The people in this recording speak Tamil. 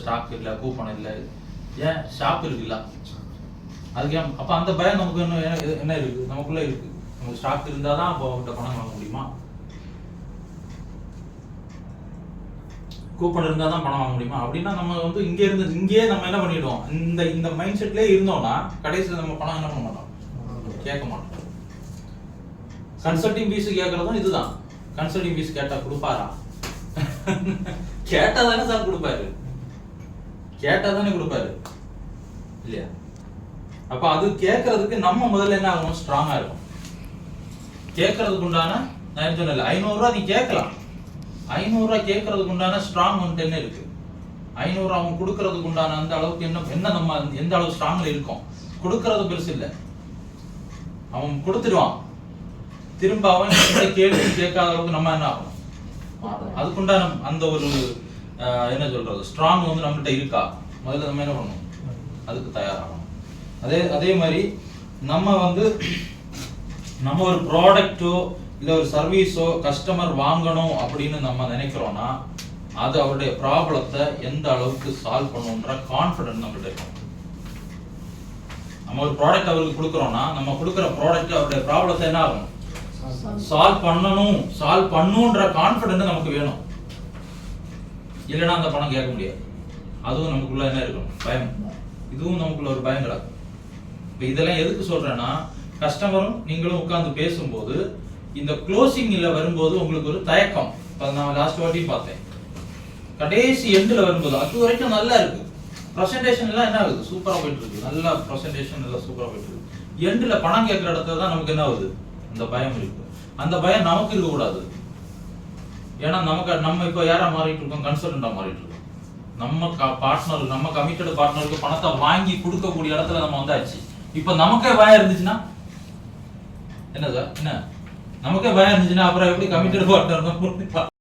ஸ்டாக் இல்லை, கூப்பன் இல்லை, ஏன் ஷாப் இருக்குல்ல, அதுக்கு ஏன் அப்போ அந்த பயம் நமக்கு என்ன இருக்கு, நமக்குள்ள இருக்கு. நமக்கு ஸ்டாக் இருந்தால் தான் அப்போ அவங்ககிட்ட பணம் வாங்க முடியுமா, கூப்பன் இருந்தால் தான் பணம் வாங்க முடியுமா? அப்படின்னா நம்ம இங்கேயே நம்ம என்ன பண்ணிடுவோம், இந்த மைண்ட் செட்லேயே இருந்தோம்னா கடைசியில் நம்ம பணம் என்ன பண்ண மாட்டோம், கேட்க மாட்டோம். கன்சல்டிங் ஃபீஸ் கேட்கறதும் இதுதான். கன்சல்டிங் ஃபீஸ் கேட்டா கொடுப்பாரா? கேட்டா தானே சார் கொடுப்பாரு, இல்லையா? அப்ப அது கேட்கறதுக்கு நம்ம முதல்ல என்ன ஆகணும், ஸ்ட்ராங்கா இருக்கும். கேட்கறதுக்கு உண்டான, நான் சொன்னல 500 ரூபாய் நீ கேட்கலாம், 500 ரூபாய் கேட்கறதுக்கு உண்டான ஸ்ட்ராங் வந்துட்டு என்ன இருக்கு, 500 அவன் கொடுக்கறதுக்கு உண்டான அந்த அளவுக்கு என்ன நம்ம எந்த அளவு ஸ்ட்ராங்ல இருக்கோம். கொடுக்கறது பெருசு இல்லை, அவன் கொடுத்துடுவான், திரும்ப அவன் கேள்வி கேட்காத அளவுக்கு நம்ம என்ன ஆகணும், அதுக்குண்டான அந்த ஒரு என்ன சொல்றது ஸ்ட்ராங் நம்மகிட்ட இருக்கா, முதல்ல நம்ம என்ன பண்ணணும், அதுக்கு தயாராகணும். அதே மாதிரி நம்ம ஒரு ப்ராடக்ட்டோ இல்லை ஒரு சர்வீஸோ கஸ்டமர் வாங்கணும் அப்படின்னு நம்ம நினைக்கிறோம்னா அது அவருடைய ப்ராப்ளத்தை எந்த அளவுக்கு சால்வ் பண்ணுன்ற கான்ஃபிடன்ஸ் நம்மகிட்ட இருக்கும். நம்ம ஒரு ப்ராடக்ட் அவருக்கு கொடுக்குறோம்னா நம்ம கொடுக்குற ப்ராடக்ட் அவருடைய ப்ராப்ளத்தை என்ன ஆகும், சால்வ் பண்ணுன்ற கான்ஃபிடன்ஸ் நமக்கு வேணும். இல்லைன்னா அந்த பணம் கேட்க முடியாது. அதுவும் நமக்குள்ள என்ன இருக்கும், பயம். இதுவும் நமக்குள்ள ஒரு பயம் கிடக்கும். இப்போ இதெல்லாம் எதுக்கு சொல்றேன்னா, கஸ்டமரும் நீங்களும் உட்கார்ந்து பேசும்போது இந்த க்ளோசிங்ல வரும்போது உங்களுக்கு ஒரு தயக்கம். நான் லாஸ்ட் வாட்டி பார்த்தேன், கடைசி எண்டில் வரும்போது அது வரைக்கும் நல்லா இருக்கு, ப்ரெசன்டேஷன் எல்லாம் என்ன ஆகுது, சூப்பரா போயிட்டு இருக்கு, நல்லா ப்ரெசன்டேஷன் எல்லாம் சூப்பரா போயிட்டு இருக்கு. எண்டில் பணம் கேட்குற இடத்துல தான் நமக்கு என்ன ஆகுது, அந்த பயம் இருக்கு. அந்த பயம் நமக்கு இருக்கக்கூடாது. ஏன்னா நம்ம இப்போ யாரா மாறிட்டு இருக்கோம், கன்சல்டண்டா மாறிட்டு இருக்கோம். நம்ம கமிட்டட் பார்ட்னருக்கு பணத்தை வாங்கி கொடுக்கக்கூடிய இடத்துல நம்ம வந்தாச்சு. இப்போ நமக்கே பயம் இருந்துச்சுன்னா என்ன சார், என்ன நமக்கே பயம் இருந்துச்சுன்னா அப்புறம் எப்படி கமிட்டட் பார்ட்னர்